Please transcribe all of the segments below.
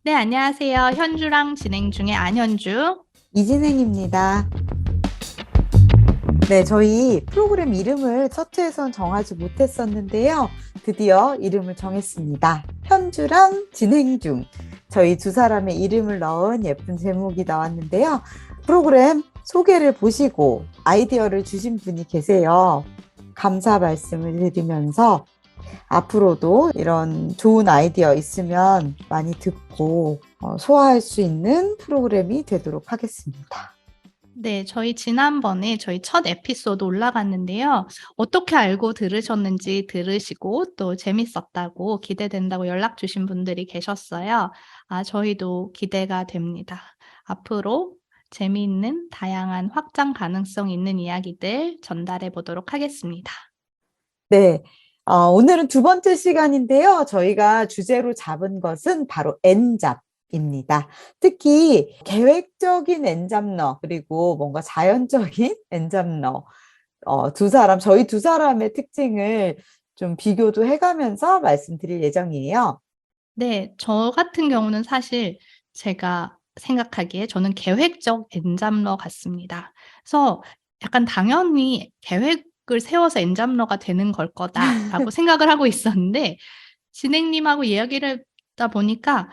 네, 안녕하세요. 현주랑 진행 중에 안현주. 이진행입니다. 네, 저희 프로그램 이름을 첫 회에선 정하지 못했었는데요. 드디어 이름을 정했습니다. 현주랑 진행 중. 저희 두 사람의 이름을 넣은 예쁜 제목이 나왔는데요. 프로그램 소개를 보시고 아이디어를 주신 분이 계세요. 감사 말씀을 드리면서 앞으로도 이런 좋은 아이디어 있으면 많이 듣고 소화할 수 있는 프로그램이 되도록 하겠습니다. 네, 저희 지난번에 저희 첫 에피소드 올라갔는데요. 어떻게 알고 들으셨는지 들으시고 또 재밌었다고 기대된다고 연락 주신 분들이 계셨어요. 저희도 기대가 됩니다. 앞으로 재미있는 다양한 확장 가능성 있는 이야기들 전달해 보도록 하겠습니다. 네. 오늘은 두 번째 시간인데요. 저희가 주제로 잡은 것은 바로 엔잡입니다. 특히 계획적인 엔잡러, 그리고 뭔가 자연적인 엔잡러, 저희 두 사람의 특징을 좀 비교도 해가면서 말씀드릴 예정이에요. 네. 저 같은 경우는 사실 제가 생각하기에 저는 계획적 엔잡러 같습니다. 그래서 약간 '당연히 계획을 세워서 엔잡러가 되는 걸 거다.'라고 생각을 하고 있었는데 진행님하고 이야기를 하다 보니까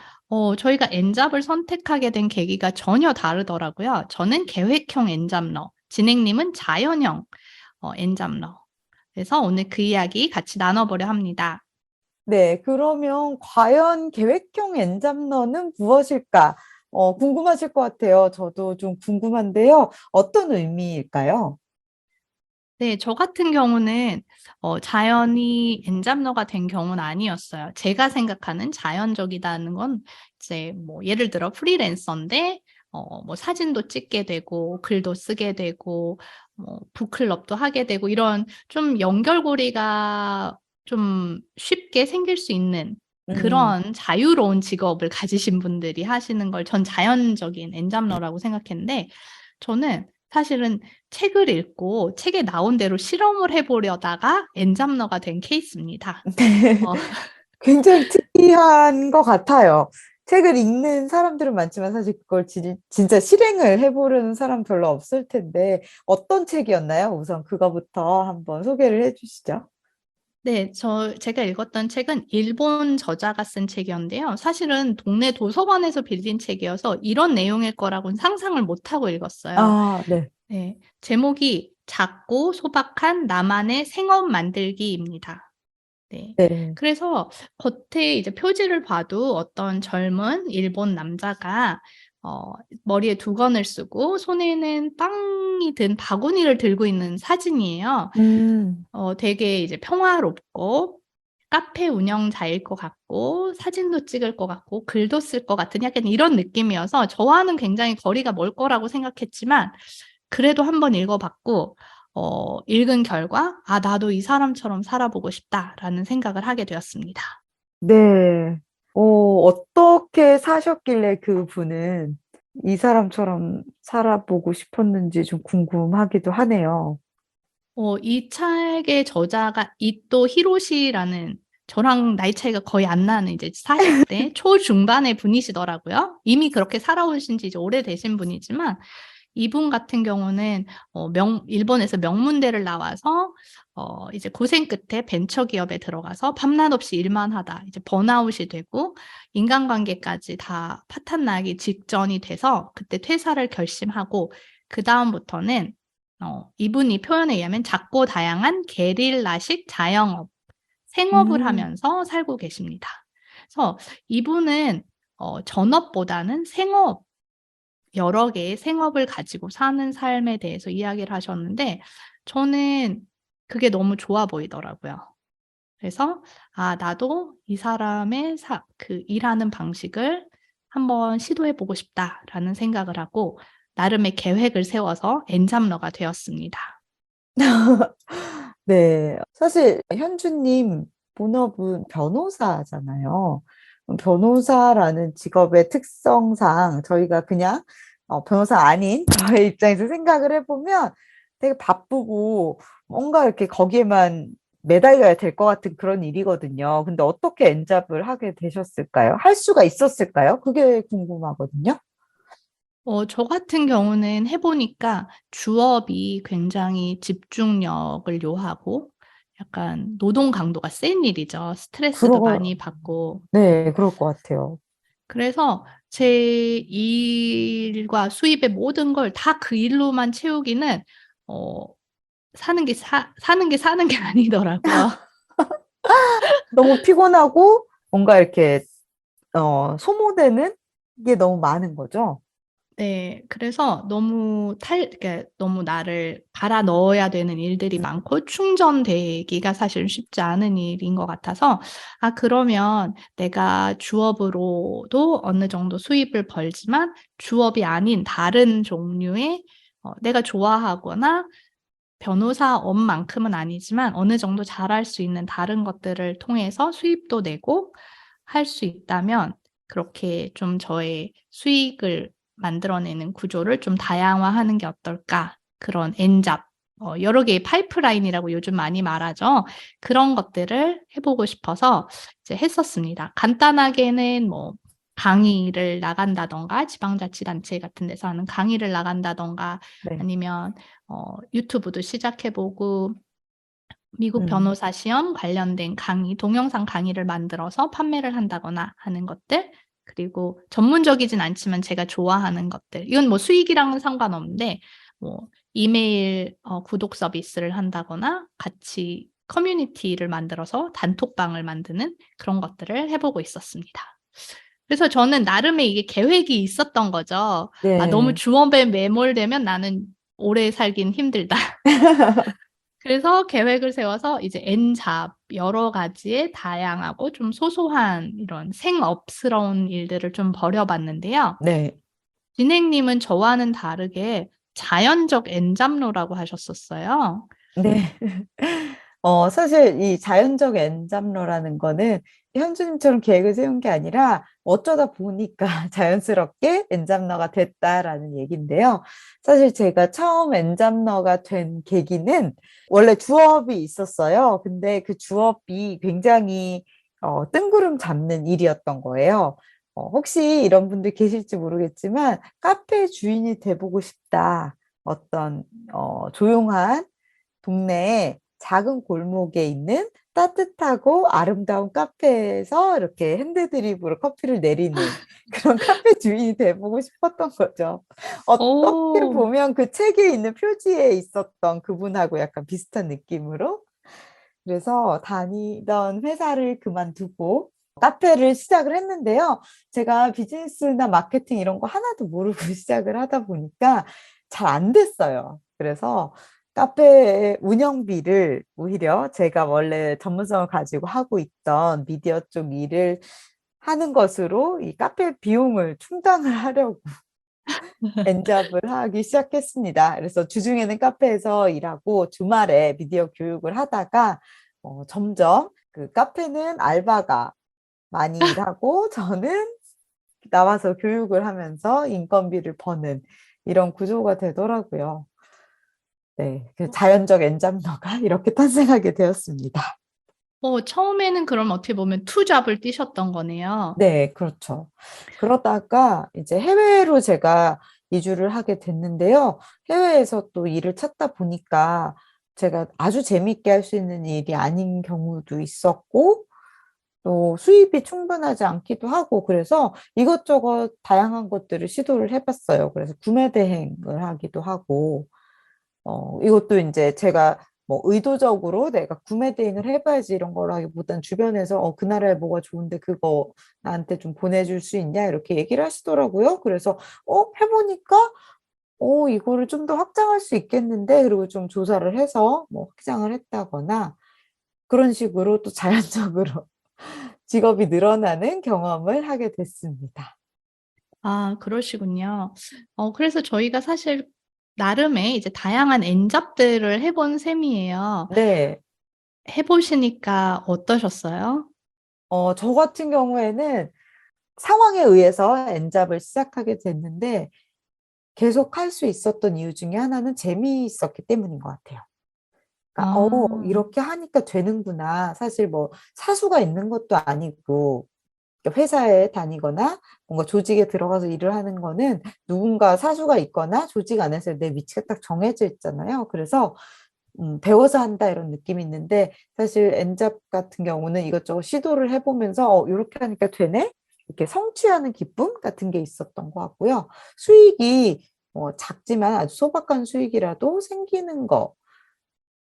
저희가 엔잡을 선택하게 된 계기가 전혀 다르더라고요. 저는 계획형 엔잡러, 진행님은 자연형 엔잡러. 그래서 오늘 그 이야기 같이 나눠 보려 합니다. 네, 그러면 과연 계획형 엔잡러는 무엇일까? 궁금하실 것 같아요. 저도 좀 궁금한데요. 어떤 의미일까요? 네. 저 같은 경우는 자연히 엔잡러가 된 경우는 아니었어요. 제가 생각하는 자연적이다는 건 이제 뭐 예를 들어 프리랜서인데 뭐 사진도 찍게 되고 글도 쓰게 되고 뭐 북클럽도 하게 되고 이런 좀 연결고리가 좀 쉽게 생길 수 있는 음. 그런 자유로운 직업을 가지신 분들이 하시는 걸 전 자연적인 엔잡러라고 생각했는데 저는 사실은 책을 읽고 책에 나온 대로 실험을 해 보려다가 엔잡러가 된 케이스입니다. 어 굉장히 특이한 것 같아요. 책을 읽는 사람들은 많지만 사실 그걸 진짜 실행을 해보려는 사람 별로 없을 텐데 어떤 책이었나요? 우선 그거부터 한번 소개를 해주시죠. 네. 제가 읽었던 책은 일본 저자가 쓴 책이었는데요. 사실은 동네 도서관에서 빌린 책이어서 이런 내용일 거라고는 상상을 못 하고 읽었어요. 아, 네. 네. 제목이 작고 소박한 나만의 생업 만들기입니다. 네. 네. 그래서 겉에 이제 표지를 봐도 어떤 젊은 일본 남자가 어 머리에 두건을 쓰고 손에는 빵이 든 바구니를 들고 있는 사진이에요. 음. 되게 이제 평화롭고 카페 운영자일 것 같고 사진도 찍을 것 같고 글도 쓸 것 같은 약간 이런 느낌이어서 저와는 굉장히 거리가 멀 거라고 생각했지만 그래도 한번 읽어 봤고 읽은 결과 '아 나도 이 사람처럼 살아보고 싶다.'라는 생각을 하게 되었습니다. 네. 어떻게 사셨길래 그분은 이 사람처럼 살아보고 싶었는지 좀 궁금하기도 하네요. 이 책의 저자가 이토 히로시라는 저랑 나이 차이가 거의 안 나는 이제 40대 초중반의 분이시더라고요. 이미 그렇게 살아오신 지 이제 오래되신 분이지만 이분 같은 경우는 명 일본에서 명문대를 나와서 이제 고생 끝에 벤처 기업에 들어가서 밤낮 없이 일만 하다 이제 번아웃이 되고 인간관계까지 다 파탄 나기 직전이 돼서 그때 퇴사를 결심하고 그다음부터는 이분이 표현에 의하면 작고 다양한 게릴라식 자영업, 생업을 음. 하면서 살고 계십니다. 그래서 이분은 전업보다는 생업 여러 개의 생업을 가지고 사는 삶에 대해서 이야기를 하셨는데 저는 그게 너무 좋아 보이더라고요. 그래서 '아 나도 이 사람의 일하는 방식을 한번 시도해 보고 싶다.'라는 생각을 하고 나름의 계획을 세워서 엔잡러가 되었습니다. 네. 사실 현주님 본업은 변호사잖아요. 변호사라는 직업의 특성상 저희가 그냥 변호사 아닌 저의 입장에서 생각을 해보면 되게 바쁘고 뭔가 이렇게 거기에만 매달려야 될 것 같은 그런 일이거든요. 근데 어떻게 엔잡을 하게 되셨을까요? 할 수가 있었을까요? 그게 궁금하거든요. 저 같은 경우는 해보니까 주업이 굉장히 집중력을 요하고 약간 노동 강도가 센 일이죠. 스트레스도 그러, 많이 받고. 네, 그럴 것 같아요. 그래서 제 일과 수입의 모든 걸 다 그 일로만 채우기는, 어, 사는 게 사는 게 아니더라고요. 너무 피곤하고 뭔가 이렇게 소모되는 게 너무 많은 거죠. 네, 그래서 그러니까 너무 나를 갈아 넣어야 되는 일들이 많고 충전되기가 사실 쉽지 않은 일인 것 같아서, 그러면 내가 주업으로도 어느 정도 수입을 벌지만 주업이 아닌 다른 종류의 내가 좋아하거나 변호사 업만큼은 아니지만 어느 정도 잘할 수 있는 다른 것들을 통해서 수입도 내고 할 수 있다면 그렇게 좀 저의 수익을 만들어내는 구조를 좀 다양화하는 게 어떨까? 그런 엔잡, 여러 개의 파이프라인이라고 요즘 많이 말하죠. 그런 것들을 해보고 싶어서 이제 했었습니다. 간단하게는 뭐 강의를 나간다던가 지방자치단체 같은 데서 하는 강의를 나간다던가 네. 아니면 유튜브도 시작해보고 미국 음, 변호사 시험 관련된 강의, 동영상 강의를 만들어서 판매를 한다거나 하는 것들, 그리고 전문적이진 않지만 제가 좋아하는 것들, 이건 뭐 수익이랑은 상관없는데, 뭐 이메일 구독 서비스를 한다거나 같이 커뮤니티를 만들어서 단톡방을 만드는 그런 것들을 해보고 있었습니다. 그래서 저는 나름의 이게 계획이 있었던 거죠. 너무 네. 주업에 매몰되면 나는 오래 살긴 힘들다. 그래서 계획을 세워서 이제 N잡 여러 가지의 다양하고 좀 소소한 이런 생업스러운 일들을 좀 벌여봤는데요. 네. 진행님은 저와는 다르게 자연적 N잡러라고 하셨었어요. 네. 사실 이 자연적 엔잡러라는 거는 현주님처럼 계획을 세운 게 아니라 어쩌다 보니까 자연스럽게 엔잡러가 됐다라는 얘기인데요. 사실 제가 처음 엔잡러가 된 계기는 원래 주업이 있었어요. 근데 그 주업이 굉장히 뜬구름 잡는 일이었던 거예요. 혹시 이런 분들 계실지 모르겠지만 카페 주인이 돼보고 싶다. 어떤 조용한 동네에 작은 골목에 있는 따뜻하고 아름다운 카페에서 이렇게 핸드드립으로 커피를 내리는 그런 카페 주인이 돼보고 싶었던 거죠. 어떻게 오, 보면 그 책에 있는 표지에 있었던 그분하고 약간 비슷한 느낌으로 그래서 다니던 회사를 그만두고 카페를 시작을 했는데요. 제가 비즈니스나 마케팅 이런 거 하나도 모르고 시작을 하다 보니까 잘 안 됐어요. 그래서 카페 운영비를 오히려 제가 원래 전문성을 가지고 하고 있던 미디어 쪽 일을 하는 것으로 이 카페 비용을 충당을 하려고 엔잡을 하기 시작했습니다. 그래서 주중에는 카페에서 일하고 주말에 미디어 교육을 하다가 점점 그 카페는 알바가 많이 일하고 저는 나와서 교육을 하면서 인건비를 버는 이런 구조가 되더라고요. 네, 그 자연적 엔잡러가 이렇게 탄생하게 되었습니다. 처음에는 그럼 어떻게 보면 투잡을 뛰셨던 거네요. 네, 그렇죠. 그러다가 이제 해외로 제가 이주를 하게 됐는데요. 해외에서 또 일을 찾다 보니까 제가 아주 재밌게 할 수 있는 일이 아닌 경우도 있었고, 또 수입이 충분하지 않기도 하고, 그래서 이것저것 다양한 것들을 시도를 해봤어요. 그래서 구매 대행을 하기도 하고, 이것도 이제 제가 뭐 의도적으로 내가 구매 대행을 해봐야지 이런 거라기보단 주변에서 그 나라에 뭐가 좋은데 그거 나한테 좀 보내줄 수 있냐 이렇게 얘기를 하시더라고요. 그래서 해보니까 이거를 좀 더 확장할 수 있겠는데 그리고 좀 조사를 해서 뭐 확장을 했다거나 그런 식으로 또 자연적으로 직업이 늘어나는 경험을 하게 됐습니다. 그러시군요. 그래서 저희가 사실 나름의 이제 다양한 엔잡들을 해본 셈이에요. 네. 해보시니까 어떠셨어요? 저 같은 경우에는 상황에 의해서 엔잡을 시작하게 됐는데 계속 할 수 있었던 이유 중에 하나는 재미있었기 때문인 것 같아요. 그러니까, 아, 이렇게 하니까 되는구나. 사실 뭐 사수가 있는 것도 아니고, 그러니까 회사에 다니거나 뭔가 조직에 들어가서 일을 하는 거는 누군가 사수가 있거나 조직 안에서 내 위치가 딱 정해져 있잖아요. 그래서 배워서 한다 이런 느낌이 있는데 사실 엔잡 같은 경우는 이것저것 시도를 해보면서 이렇게 하니까 되네? 이렇게 성취하는 기쁨 같은 게 있었던 것 같고요. 수익이 작지만 아주 소박한 수익이라도 생기는 거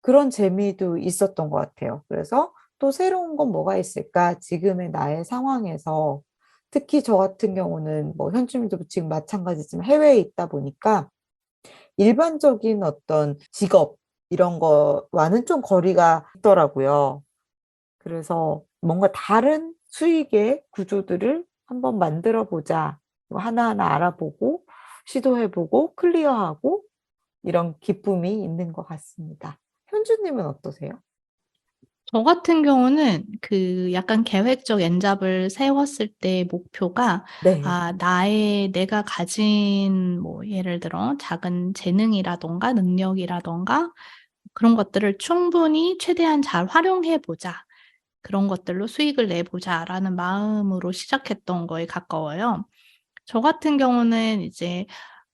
그런 재미도 있었던 것 같아요. 그래서 또 새로운 건 뭐가 있을까? 지금의 나의 상황에서 특히 저 같은 경우는 뭐 현주님도 지금 마찬가지지만 해외에 있다 보니까 일반적인 어떤 직업 이런 거와는 좀 거리가 있더라고요. 그래서 뭔가 다른 수익의 구조들을 한번 만들어 보자. 뭐 하나하나 알아보고 시도해보고 클리어하고 이런 기쁨이 있는 것 같습니다. 현주님은 어떠세요? 저 같은 경우는 그 약간 계획적 엔잡을 세웠을 때 목표가 네. 내가 가진 뭐 예를 들어 작은 재능이라던가 능력이라던가 그런 것들을 충분히 최대한 잘 활용해 보자. 그런 것들로 수익을 내보자라는 마음으로 시작했던 거에 가까워요. 저 같은 경우는 이제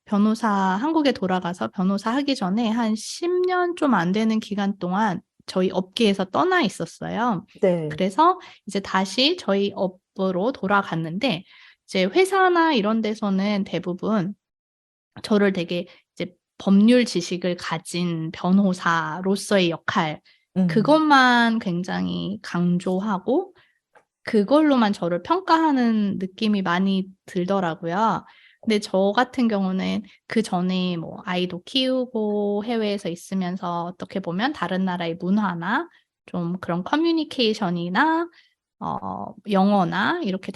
한국에 돌아가서 변호사 하기 전에 한 10년 좀 안 되는 기간 동안 저희 업계에서 떠나 있었어요. 네. 그래서 이제 다시 저희 업으로 돌아갔는데, 이제 회사나 이런 데서는 대부분 저를 되게 이제 법률 지식을 가진 변호사로서의 역할, 음, 그것만 굉장히 강조하고, 그걸로만 저를 평가하는 느낌이 많이 들더라고요. 근데 저 같은 경우는 그 전에 뭐 아이도 키우고 해외에서 있으면서 어떻게 보면 다른 나라의 문화나 좀 그런 커뮤니케이션이나 영어나 이렇게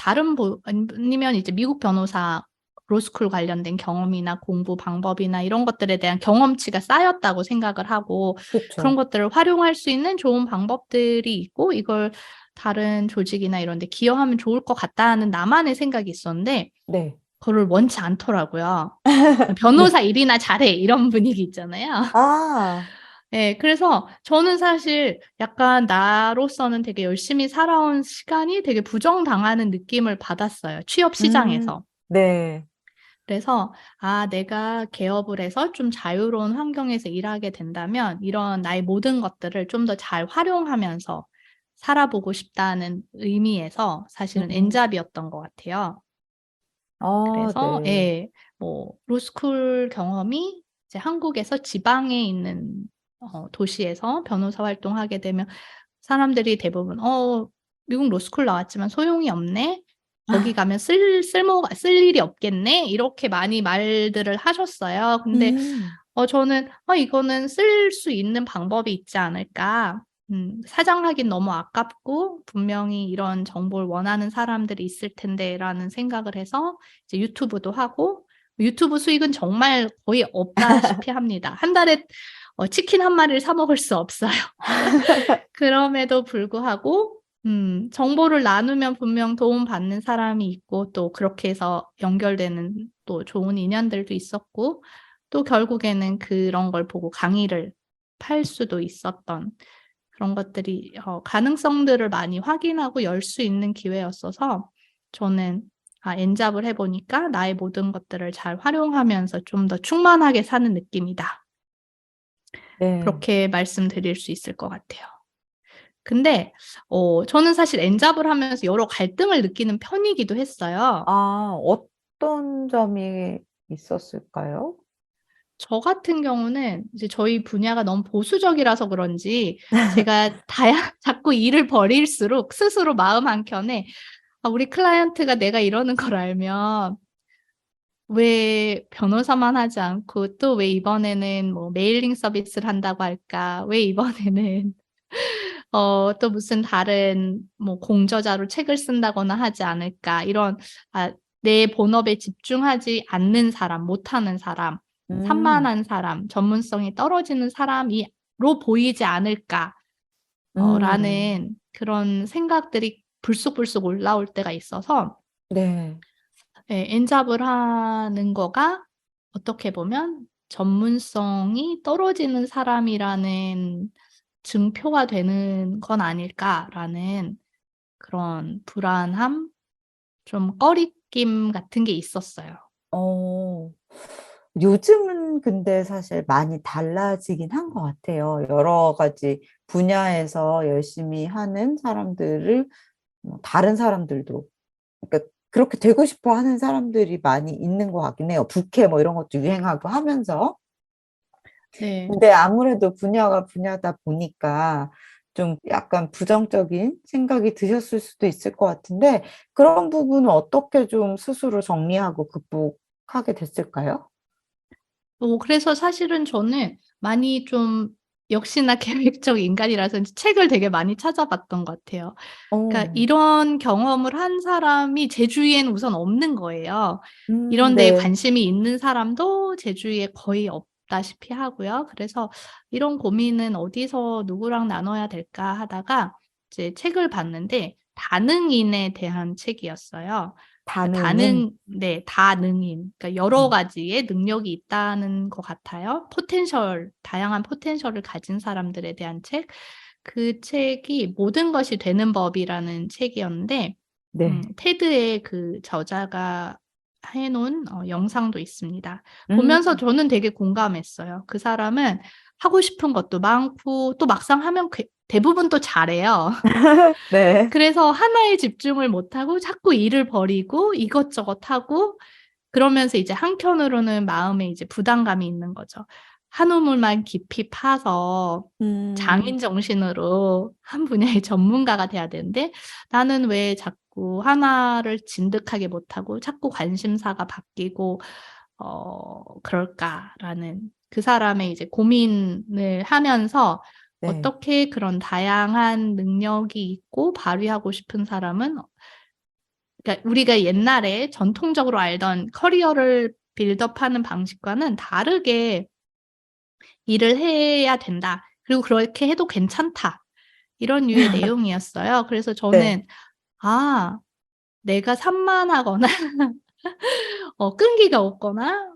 아니면 이제 미국 변호사 로스쿨 관련된 경험이나 공부 방법이나 이런 것들에 대한 경험치가 쌓였다고 생각을 하고 그런 그쵸. 것들을 활용할 수 있는 좋은 방법들이 있고 이걸 다른 조직이나 이런 데 기여하면 좋을 것 같다는 나만의 생각이 있었는데 네. 그거를 원치 않더라고요. 네. 변호사 일이나 잘해 이런 분위기 있잖아요. 아, 네, 그래서 저는 사실 약간 나로서는 되게 열심히 살아온 시간이 되게 부정당하는 느낌을 받았어요. 취업 시장에서. 네. 그래서 내가 개업을 해서 좀 자유로운 환경에서 일하게 된다면 이런 나의 모든 것들을 좀 더 잘 활용하면서 살아보고 싶다는 의미에서 사실은 음, 엔잡이었던 것 같아요. 그래서 네. 예, 뭐 로스쿨 경험이 이제 한국에서 지방에 있는 도시에서 변호사 활동하게 되면 사람들이 대부분 미국 로스쿨 나왔지만 소용이 없네. 거기 가면 쓸 일이 없겠네. 이렇게 많이 말들을 하셨어요. 근데 음, 저는 이거는 쓸 수 있는 방법이 있지 않을까. 사장하긴 너무 아깝고 분명히 이런 정보를 원하는 사람들이 있을 텐데라는 생각을 해서 이제 유튜브도 하고 유튜브 수익은 정말 거의 없다시피 합니다. 한 달에 치킨 한 마리를 사 먹을 수 없어요. 그럼에도 불구하고 정보를 나누면 분명 도움받는 사람이 있고 또 그렇게 해서 연결되는 또 좋은 인연들도 있었고 또 결국에는 그런 걸 보고 강의를 팔 수도 있었던 그런 것들이 가능성들을 많이 확인하고 열 수 있는 기회였어서 저는 엔잡을 해보니까 나의 모든 것들을 잘 활용하면서 좀 더 충만하게 사는 느낌이다. 네. 그렇게 말씀드릴 수 있을 것 같아요. 근데 저는 사실 엔잡을 하면서 여러 갈등을 느끼는 편이기도 했어요. 어떤 점이 있었을까요? 저 같은 경우는 이제 저희 분야가 너무 보수적이라서 그런지 제가 자꾸 일을 벌일수록 스스로 마음 한켠에 우리 클라이언트가 내가 이러는 걸 알면 왜 변호사만 하지 않고 또 왜 이번에는 뭐 메일링 서비스를 한다고 할까? 왜 이번에는 또 무슨 다른 뭐 공저자로 책을 쓴다거나 하지 않을까? 이런 내 본업에 집중하지 않는 사람, 못하는 사람, 음, 산만한 사람, 전문성이 떨어지는 사람이로 보이지 않을까? 음, 라는 그런 생각들이 불쑥불쑥 올라올 때가 있어서 네. 예, 엔잡을 하는 거가 어떻게 보면 전문성이 떨어지는 사람이라는 증표가 되는 건 아닐까라는 그런 불안함, 좀 꺼리낌 같은 게 있었어요. 어, 요즘은 근데 사실 많이 달라지긴 한 것 같아요. 여러 가지 분야에서 열심히 하는 사람들을 다른 사람들도 그러니까 그렇게 되고 싶어 하는 사람들이 많이 있는 것 같긴 해요. 부캐 뭐 이런 것도 유행하고 하면서. 네. 근데 아무래도 분야가 분야다 보니까 좀 약간 부정적인 생각이 드셨을 수도 있을 것 같은데 그런 부분은 어떻게 좀 스스로 정리하고 극복하게 됐을까요? 그래서 사실은 저는 많이 좀 역시나 계획적 인간이라서 책을 되게 많이 찾아봤던 것 같아요. 그러니까 어, 이런 경험을 한 사람이 제 주위에는 우선 없는 거예요. 이런 데에 네. 관심이 있는 사람도 제 주위에 거의 없다시피 하고요. 그래서 이런 고민은 어디서 누구랑 나눠야 될까 하다가 이제 책을 봤는데 다능인에 대한 책이었어요. 그러니까 다능인. 네, 다능인. 그러니까 여러 음, 가지의 능력이 있다는 것 같아요. 다양한 포텐셜을 가진 사람들에 대한 책. 그 책이 모든 것이 되는 법이라는 책이었는데 네. 테드의 그 저자가 해 놓은 영상도 있습니다. 음, 보면서 저는 되게 공감했어요. 그 사람은 하고 싶은 것도 많고 또 막상 하면 대부분 또 잘해요. 네. 그래서 하나에 집중을 못하고 자꾸 일을 벌이고 이것저것 하고 그러면서 이제 한켠으로는 마음에 이제 부담감이 있는 거죠. 한 우물만 깊이 파서 음, 장인 정신으로 한 분야의 전문가가 돼야 되는데 '나는 왜 자꾸 하나를 진득하게 못하고 자꾸 관심사가 바뀌고 그럴까?'라는 그 사람의 이제 고민을 하면서 네. 어떻게 그런 다양한 능력이 있고 발휘하고 싶은 사람은 그러니까 우리가 옛날에 전통적으로 알던 커리어를 빌드업하는 방식과는 다르게 일을 해야 된다. 그리고 그렇게 해도 괜찮다. 이런 류의 내용이었어요. 그래서 네. 저는 '아 내가 산만하거나 끈기가 없거나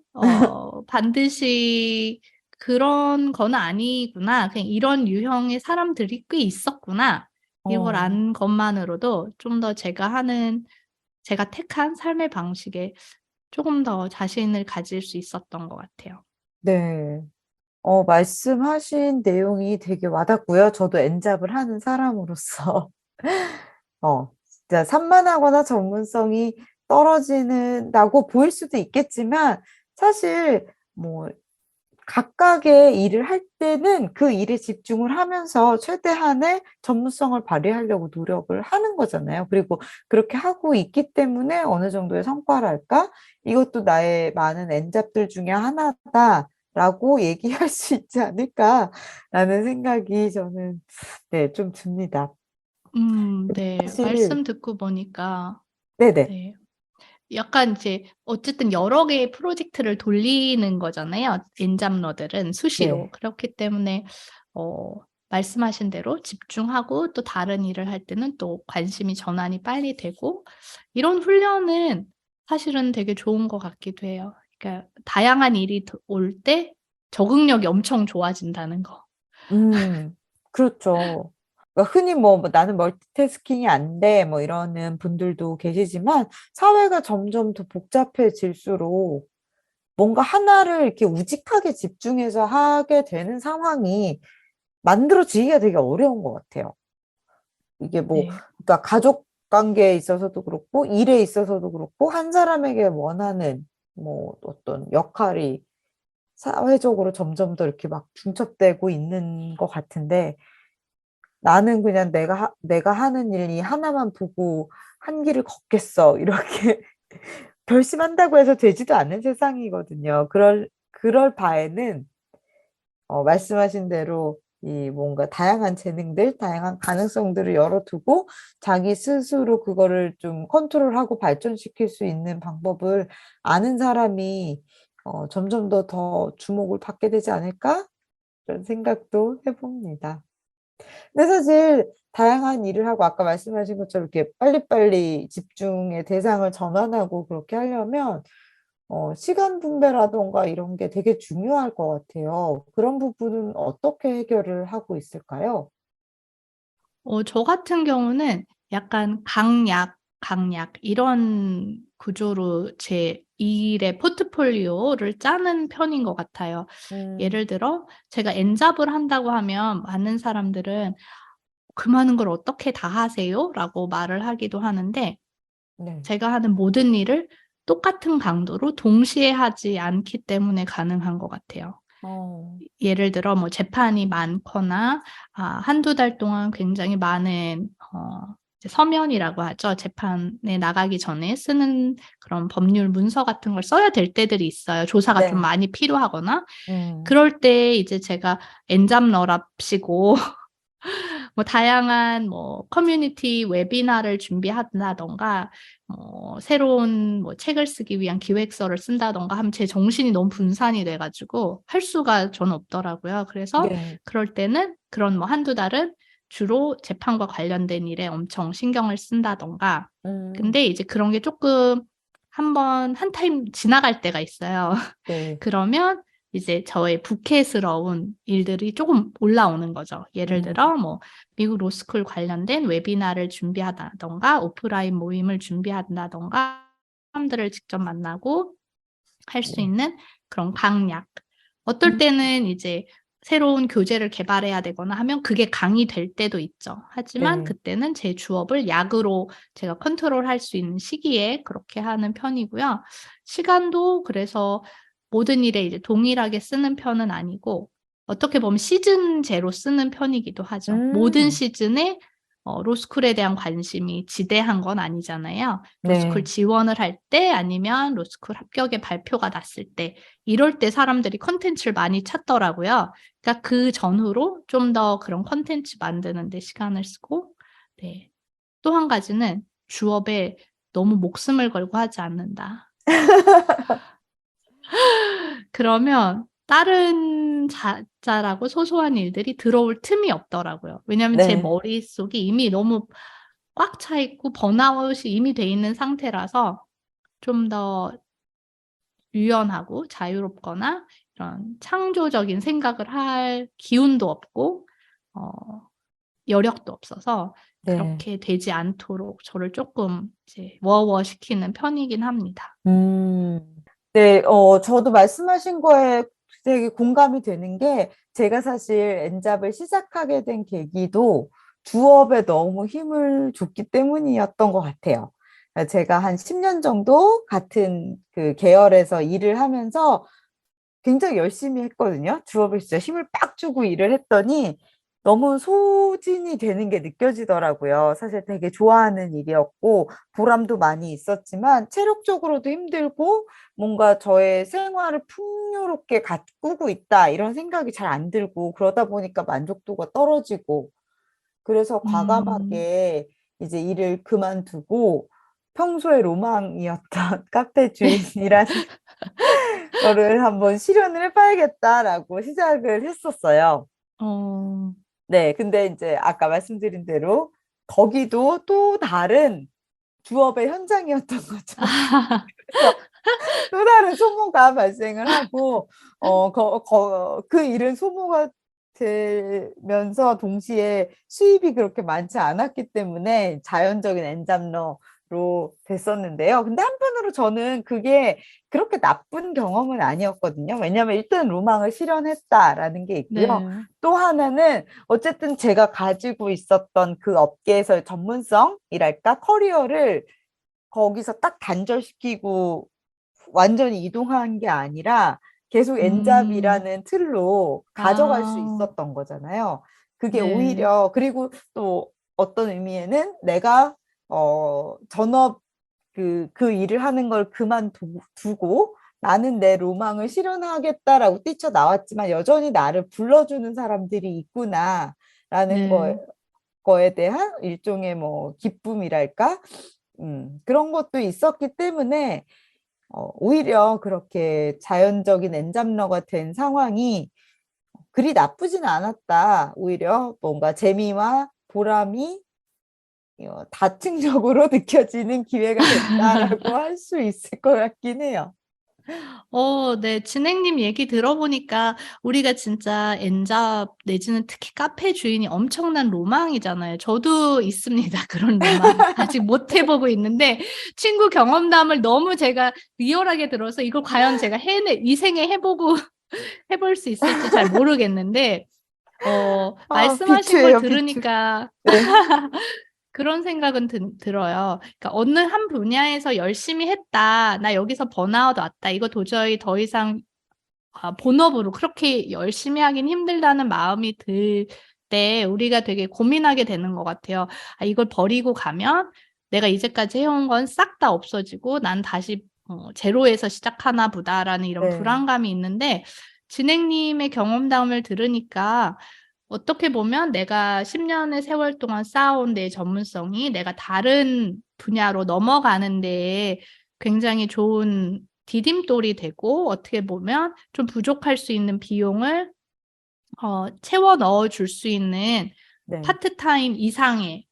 반드시 그런 건 아니구나. 그냥 이런 유형의 사람들이 꽤 있었구나.' 이걸 어, 안 것만으로도 좀 더 제가 택한 삶의 방식에 쪼금 더 자신을 가질 수 있었던 것 같아요. 네. 말씀하신 내용이 되게 와닿고요. 저도 엔잡을 하는 사람으로서. 진짜 산만하거나 전문성이 떨어지는다고 보일 수도 있겠지만, 사실, 뭐, 각각의 일을 할 때는 그 일에 집중을 하면서 최대한의 전문성을 발휘하려고 노력을 하는 거잖아요. 그리고 그렇게 하고 있기 때문에 어느 정도의 성과랄까? 이것도 나의 많은 엔잡들 중에 하나다라고 얘기할 수 있지 않을까라는 생각이 저는, 네, 좀 듭니다. 네. 사실, 말씀 듣고 보니까 네네. 네. 약간 이제 어쨌든 여러 개의 프로젝트를 돌리는 거잖아요, 엔잡러들은 수시로. 네. 그렇기 때문에 어 말씀하신 대로 집중하고 또 다른 일을 할 때는 또 관심이 전환이 빨리 되고 이런 훈련은 사실은 되게 좋은 것 같기도 해요. 그러니까 다양한 일이 올 때 적응력이 엄청 좋아진다는 거. 그렇죠. 그러니까 흔히 뭐 나는 멀티태스킹이 안 돼, 뭐 이러는 분들도 계시지만, 사회가 점점 더 복잡해질수록 뭔가 하나를 이렇게 우직하게 집중해서 하게 되는 상황이 만들어지기가 되게 어려운 것 같아요. 이게 뭐, 네. 그러니까 가족 관계에 있어서도 그렇고, 일에 있어서도 그렇고, 한 사람에게 원하는 뭐 어떤 역할이 사회적으로 점점 더 이렇게 막 중첩되고 있는 것 같은데, 나는 그냥 내가 하는 일 이 하나만 보고 한 길을 걷겠어. 이렇게 결심한다고 해서 되지도 않는 세상이거든요. 그럴 바에는, 말씀하신 대로 이 뭔가 다양한 재능들, 다양한 가능성들을 열어두고 자기 스스로 그거를 좀 컨트롤하고 발전시킬 수 있는 방법을 아는 사람이 점점 더 주목을 받게 되지 않을까? 그런 생각도 해봅니다. 근데 사실 다양한 일을 하고 아까 말씀하신 것처럼 이렇게 빨리빨리 집중의 대상을 전환하고 그렇게 하려면 시간 분배라던가 이런 게 되게 중요할 것 같아요. 그런 부분은 어떻게 해결을 하고 있을까요? 저 같은 경우는 약간 강약 이런 구조로 제 일의 포트폴리오를 짜는 편인 것 같아요. 음, 예를 들어 제가 엔잡을 한다고 하면 많은 사람들은 "그 많은 걸 어떻게 다 하세요?" 라고 말을 하기도 하는데 네. 제가 하는 모든 일을 똑같은 강도로 동시에 하지 않기 때문에 가능한 것 같아요. 어, 예를 들어 뭐 재판이 많거나 한두 달 동안 굉장히 많은 이제 서면이라고 하죠. 재판에 나가기 전에 쓰는 그런 법률 문서 같은 걸 써야 될 때들이 있어요, 조사가 좀 네. 많이 필요하거나. 음, 그럴 때 이제 제가 엔잡러랍시고 뭐 다양한 뭐 커뮤니티 웨비나를 준비한다든가 새로운 뭐 책을 쓰기 위한 기획서를 쓴다든가 하면 제 정신이 너무 분산이 돼 가지고 할 수가 저는 없더라고요. 그래서 네. 그럴 때는 그런 뭐 한두 달은 주로 재판과 관련된 일에 엄청 신경을 쓴다든가. 음, 근데 이제 그런 게 쪼끔 한 타임 지나갈 때가 있어요. 네. 그러면 이제 저의 부캐스러운 일들이 쪼금 올라오는 거죠. 예를 음, 들어 뭐 미국 로스쿨 관련된 웨비나를 준비한다든가 오프라인 모임을 준비한다든가 사람들을 직접 만나고 할 수 네. 있는 그런 강약. 어떨 음, 때는 이제 새로운 교재를 개발해야 되거나 하면 그게 강이 될 때도 있죠. 하지만 네. 그때는 제 주업을 약으로 제가 컨트롤할 수 있는 시기에 그렇게 하는 편이고요. 시간도 그래서 모든 일에 이제 동일하게 쓰는 편은 아니고 어떻게 보면 시즌제로 쓰는 편이기도 하죠. 모든 음, 시즌에 로스쿨에 대한 관심이 지대한 건 아니잖아요. 로스쿨 네. 지원을 할 때 아니면 로스쿨 합격의 발표가 났을 때 이럴 때 사람들이 콘텐츠를 많이 찾더라고요. 그러니까 그 전후로 좀 더 그런 콘텐츠 만드는 데 시간을 쓰고 네. 또 한 가지는 주업에 너무 목숨을 걸고 하지 않는다. 그러면 다른 자잘하고 소소한 일들이 들어올 틈이 없더라고요. 왜냐하면 제 네. 머릿속이 이미 너무 꽉 차 있고 번아웃이 이미 돼 있는 상태라서 좀 더 유연하고 자유롭거나 이런 창조적인 생각을 할 기운도 없고 어 여력도 없어서 네. 그렇게 되지 않도록 저를 쪼끔 이제 워워시키는 편이긴 합니다. 음, 네, 저도 말씀하신 거에 되게 공감이 되는 게 제가 사실 엔잡을 시작하게 된 계기도 주업에 너무 힘을 줬기 때문이었던 것 같아요. 제가 한 10년 정도 같은 그 계열에서 일을 하면서 굉장히 열심히 했거든요. 주업에 진짜 힘을 빡 주고 일을 했더니 너무 소진이 되는 게 느껴지더라고요. 사실 되게 좋아하는 일이었고 보람도 많이 있었지만 체력적으로도 힘들고 뭔가 저의 생활을 풍요롭게 가꾸고 있다 이런 생각이 잘 안 들고 그러다 보니까 만족도가 떨어지고 그래서 음. 과감하게 이제 일을 그만두고 평소에 로망이었던 카페 네. 주인이라는 거를 한번 실현을 해봐야겠다라고 시작을 했었어요. 어. 네, 근데 이제 아까 말씀드린 대로 거기도 또 다른 주업의 현장이었던 거죠. 그래서 또 다른 소모가 발생을 하고, 그 일은 소모가 되면서 동시에 수입이 그렇게 많지 않았기 때문에 자연적인 엔잡러로 됐었는데요. 근데 한편으로 저는 그게 그렇게 나쁜 경험은 아니었거든요. 왜냐하면 일단 로망을 실현했다라는 게 있고요. 네. 또 하나는 어쨌든 제가 가지고 있었던 그 업계에서의 전문성이랄까 커리어를 거기서 딱 단절시키고 완전히 이동한 게 아니라 계속 음. 엔잡이라는 틀로 가져갈 수 아. 있었던 거잖아요. 그게 네. 오히려 그리고 또 어떤 의미에는 내가 전업 그 일을 하는 걸 그만두고 나는 내 로망을 실현하겠다라고 뛰쳐나왔지만 여전히 나를 불러주는 사람들이 있구나라는 네. 거에 대한 일종의 뭐 기쁨이랄까? 그런 것도 있었기 때문에 오히려 그렇게 자연적인 엔잡러가 된 상황이 그리 나쁘진 않았다. 오히려 뭔가 재미와 보람이 다층적으로 느껴지는 기회가 됐다라고 할 수 있을 것 같긴 해요. 네. 진행님 얘기 들어보니까 우리가 진짜 엔잡 내지는 특히 카페 주인이 엄청난 로망이잖아요. 저도 있습니다. 그런 로망. 아직 못 해보고 있는데 친구 경험담을 너무 제가 리얼하게 들어서 이걸 과연 제가 이 생에 해보고 해볼 수 있을지 잘 모르겠는데 아, 말씀하신 걸 비추예요, 비추. 들으니까 네. 그런 생각은 들어요. 그러니까 어느 한 분야에서 열심히 했다. 나 여기서 번아웃 왔다. 이거 도저히 더 이상 본업으로 그렇게 열심히 하긴 힘들다는 마음이 들 때 우리가 되게 고민하게 되는 것 같아요. 이걸 버리고 가면 내가 이제까지 해온 건 싹 다 없어지고 난 다시 제로에서 시작하나 보다라는 이런 네. 불안감이 있는데 진행님의 경험담을 들으니까 어떻게 보면 내가 10년의 세월 동안 쌓아온 내 전문성이 내가 다른 분야로 넘어가는 데에 굉장히 좋은 디딤돌이 되고 어떻게 보면 좀 부족할 수 있는 비용을 채워 넣어 줄 수 있는 네. 파트타임 이상의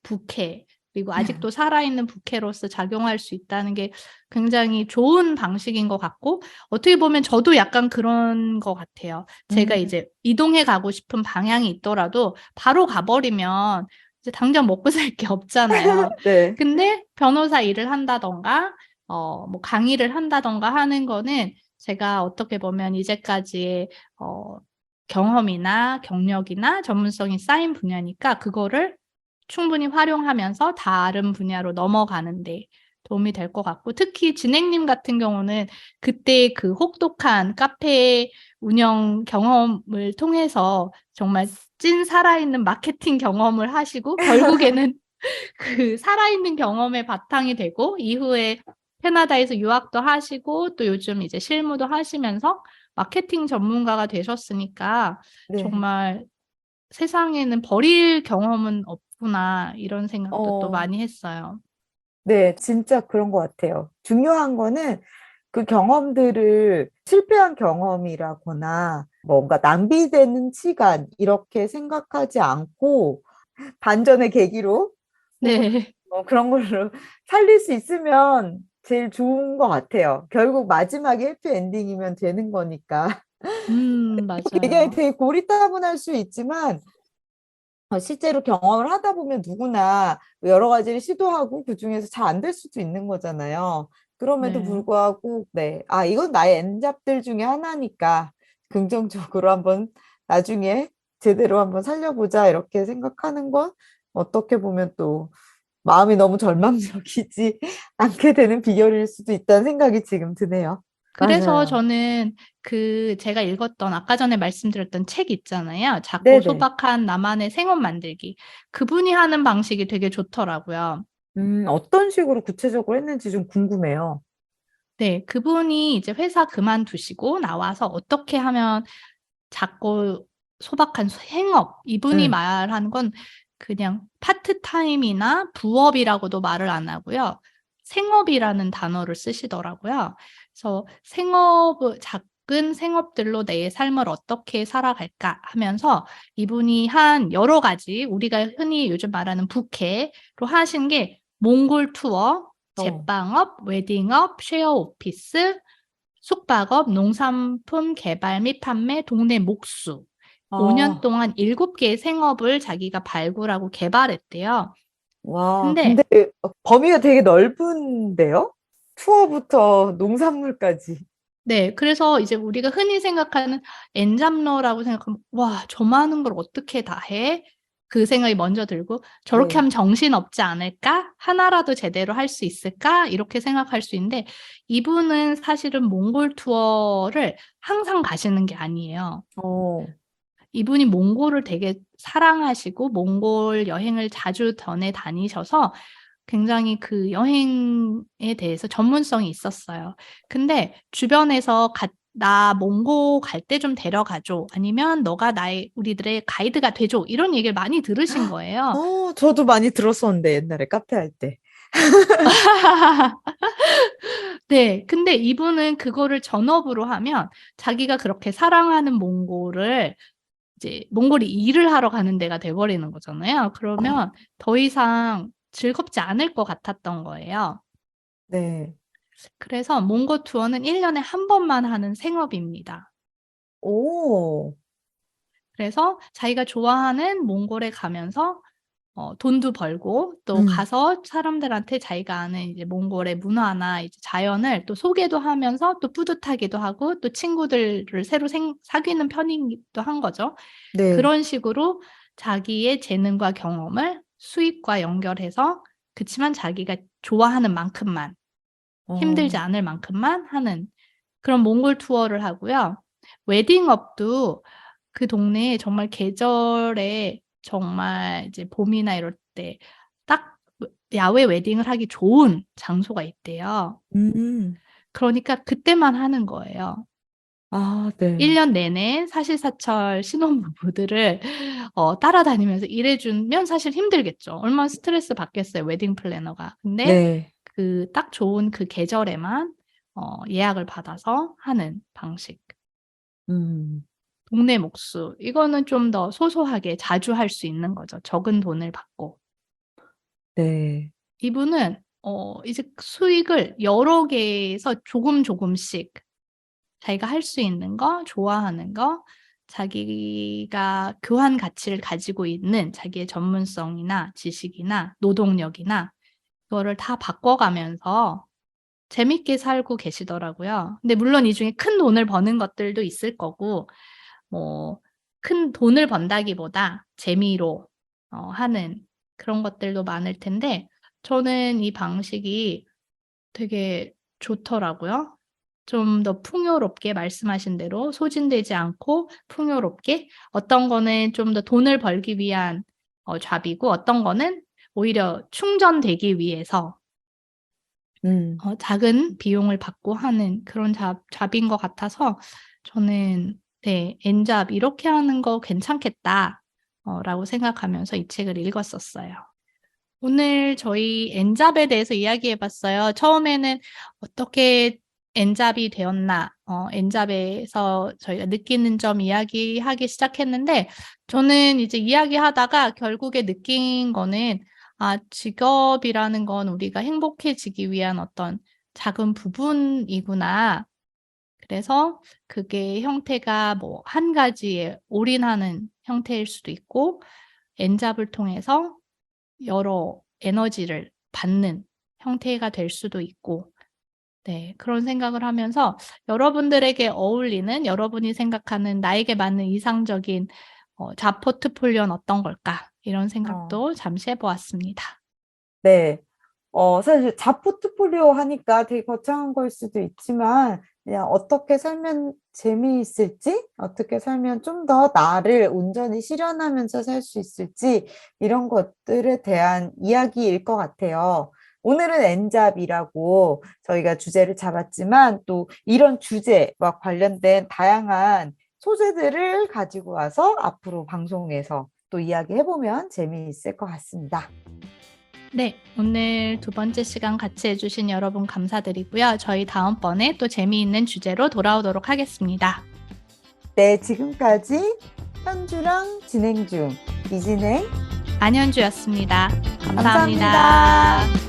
부캐 그리고 아직도 살아있는 부캐로서 작용할 수 있다는 게 굉장히 좋은 방식인 것 같고 어떻게 보면 저도 약간 그런 것 같아요. 제가 음, 이제 이동해 가고 싶은 방향이 있더라도 바로 가버리면 이제 당장 먹고 살 게 없잖아요. 네. 근데 변호사 일을 한다던가 뭐 강의를 한다던가 하는 거는 제가 어떻게 보면 이제까지의 경험이나 경력이나 전문성이 쌓인 분야니까 그거를 충분히 활용하면서 다른 분야로 넘어가는데 도움이 될 것 같고 특히 진행님 같은 경우는 그때 그 혹독한 카페 운영 경험을 통해서 정말 찐 살아있는 마케팅 경험을 하시고 결국에는 그 살아있는 경험의 바탕이 되고 이후에 캐나다에서 유학도 하시고 또 요즘 이제 실무도 하시면서 마케팅 전문가가 되셨으니까 네. 정말 세상에는 버릴 경험은 없구나 이런 생각도 또 어, 많이 했어요. 네, 진짜 그런 것 같아요. 중요한 거는 그 경험들을 실패한 경험이라거나 뭔가 낭비되는 시간 이렇게 생각하지 않고 반전의 계기로 혹은 네, 뭐 그런 걸로 살릴 수 있으면 제일 좋은 것 같아요. 결국 마지막에 해피엔딩이면 되는 거니까. 얘기하기 맞아요. 되게 고리타분할 수 있지만 실제로 경험을 하다 보면 누구나 여러 가지를 시도하고 그중에서 잘 안 될 수도 있는 거잖아요. 그럼에도 네. 불구하고 네, 이건 나의 엔잡들 중에 하나니까 긍정적으로 한번 나중에 제대로 한번 살려보자 이렇게 생각하는 건 어떻게 보면 또 마음이 너무 절망적이지 않게 되는 비결일 수도 있다는 생각이 지금 드네요. 그래서 맞아요. 저는 제가 읽었던 아까 전에 말씀드렸던 책 있잖아요. 작고 네네. 소박한 나만의 생업 만들기. 그분이 하는 방식이 되게 좋더라고요. 어떤 식으로 구체적으로 했는지 좀 궁금해요. 네, 그분이 이제 회사 그만두시고 나와서 어떻게 하면 작고 소박한 생업, 이분이 음. 말하는 건 그냥 파트타임이나 부업이라고도 말을 안 하고요. 생업이라는 단어를 쓰시더라고요. 그래서 작은 생업들로 내 삶을 어떻게 살아갈까 하면서 이분이 한 여러 가지 우리가 흔히 요즘 말하는 부캐로 하신 게 몽골 투어, 어. 제빵업, 웨딩업, 쉐어 오피스, 숙박업, 농산품 개발 및 판매, 동네 목수. 5년 아, 동안 7개의 생업을 자기가 발굴하고 개발했대요. 와, 근데 근데 범위가 되게 넓은데요? 투어부터 농산물까지. 네, 그래서 이제 우리가 흔히 생각하는 엔잡러라고 생각하면 와, 저 많은 걸 어떻게 다 해? 그 생각이 먼저 들고 저렇게 네. 하면 정신없지 않을까? 하나라도 제대로 할 수 있을까? 이렇게 생각할 수 있는데 이분은 사실은 몽골 투어를 항상 가시는 게 아니에요. 어, 이분이 몽골을 되게 사랑하시고 몽골 여행을 자주 전에 다니셔서 굉장히 그 여행에 대해서 전문성이 있었어요. 근데 주변에서 나 몽고 갈 때 좀 데려가줘. 아니면 너가 우리들의 가이드가 돼줘. 이런 얘기를 많이 들으신 거예요. 저도 많이 들었었는데, 옛날에 카페 할 때. 네. 근데 이분은 그거를 전업으로 하면 자기가 그렇게 사랑하는 몽골을 이제 몽골이 일을 하러 가는 데가 돼버리는 거잖아요. 어, 그러면 더 이상 즐겁지 않을 것 같았던 거예요. 네. 그래서 몽고 투어는 1년에 한 번만 하는 생업입니다. 오, 그래서 자기가 좋아하는 몽골에 가면서 돈도 벌고 또 음, 가서 사람들한테 자기가 아는 이제 몽골의 문화나 이제 자연을 또 소개도 하면서 또 뿌듯하기도 하고 또 친구들을 새로 사귀는 편이기도 한 거죠. 네. 그런 식으로 자기의 재능과 경험을 수입과 연결해서 그치만 자기가 좋아하는 만큼만 힘들지 어, 않을 만큼만 하는 그런 몽골 투어를 하고요. 웨딩업도 그 동네에 정말 계절에 정말 이제 봄이나 이럴 때 딱 야외 웨딩을 하기 좋은 장소가 있대요. 음, 그러니까 그때만 하는 거예요. 아, 네. 1년 내내 사시사철 신혼부부들을 따라다니면서 일해주면 사실 힘들겠죠. 얼마나 스트레스 받겠어요, 웨딩 플래너가. 근데 네. 그 딱 좋은 그 계절에만 예약을 받아서 하는 방식. 음, 동네 목수. 이거는 좀 더 소소하게 자주 할 수 있는 거죠. 적은 돈을 받고. 네. 이분은 이제 수익을 여러 개에서 조금씩 자기가 할 수 있는 거, 좋아하는 거, 자기가 교환 가치를 가지고 있는 자기의 전문성이나 지식이나 노동력이나 그거를 다 바꿔가면서 재밌게 살고 계시더라고요. 근데 물론 이 중에 큰 돈을 버는 것들도 있을 거고, 뭐, 큰 돈을 번다기보다 재미로 하는 그런 것들도 많을 텐데, 저는 이 방식이 되게 좋더라고요. 좀 더 풍요롭게 말씀하신 대로 소진되지 않고 풍요롭게 어떤 거는 좀 더 돈을 벌기 위한 잡이고 어떤 거는 오히려 충전되기 위해서 음, 작은 비용을 받고 하는 그런 잡인 것 같아서 저는 네, 엔잡 이렇게 하는 거 괜찮겠다 라고 생각하면서 이 책을 읽었었어요. 오늘 저희 엔잡에 대해서 이야기해봤어요. 처음에는 어떻게 엔잡이 되었나, 엔잡에서 저희가 느끼는 점 이야기하기 시작했는데, 저는 이제 이야기하다가 결국에 느낀 거는, 아, 직업이라는 건 우리가 행복해지기 위한 어떤 작은 부분이구나. 그래서 그게 형태가 뭐 한 가지에 올인하는 형태일 수도 있고, 엔잡을 통해서 여러 에너지를 받는 형태가 될 수도 있고, 네, 그런 생각을 하면서 여러분들에게 어울리는 여러분이 생각하는 나에게 맞는 이상적인 잡 포트폴리오는 어떤 걸까? 이런 어, 생각도 잠시 해보았습니다. 네. 사실 잡포트폴리오 하니까 되게 거창한 걸 수도 있지만, 그냥 어떻게 살면 재미있을지, 어떻게 살면 좀 더 나를 온전히 실현하면서 살 수 있을지, 이런 것들에 대한 이야기일 것 같아요. 오늘은 엔잡이라고 저희가 주제를 잡았지만, 또 이런 주제와 관련된 다양한 소재들을 가지고 와서 앞으로 방송에서 또 이야기해보면 재미있을 것 같습니다. 네, 오늘 두 번째 시간 같이 해주신 여러분 감사드리고요. 저희 다음번에 또 재미있는 주제로 돌아오도록 하겠습니다. 네, 지금까지 현주랑 진행 중 이진행 안현주였습니다. 감사합니다. 감사합니다.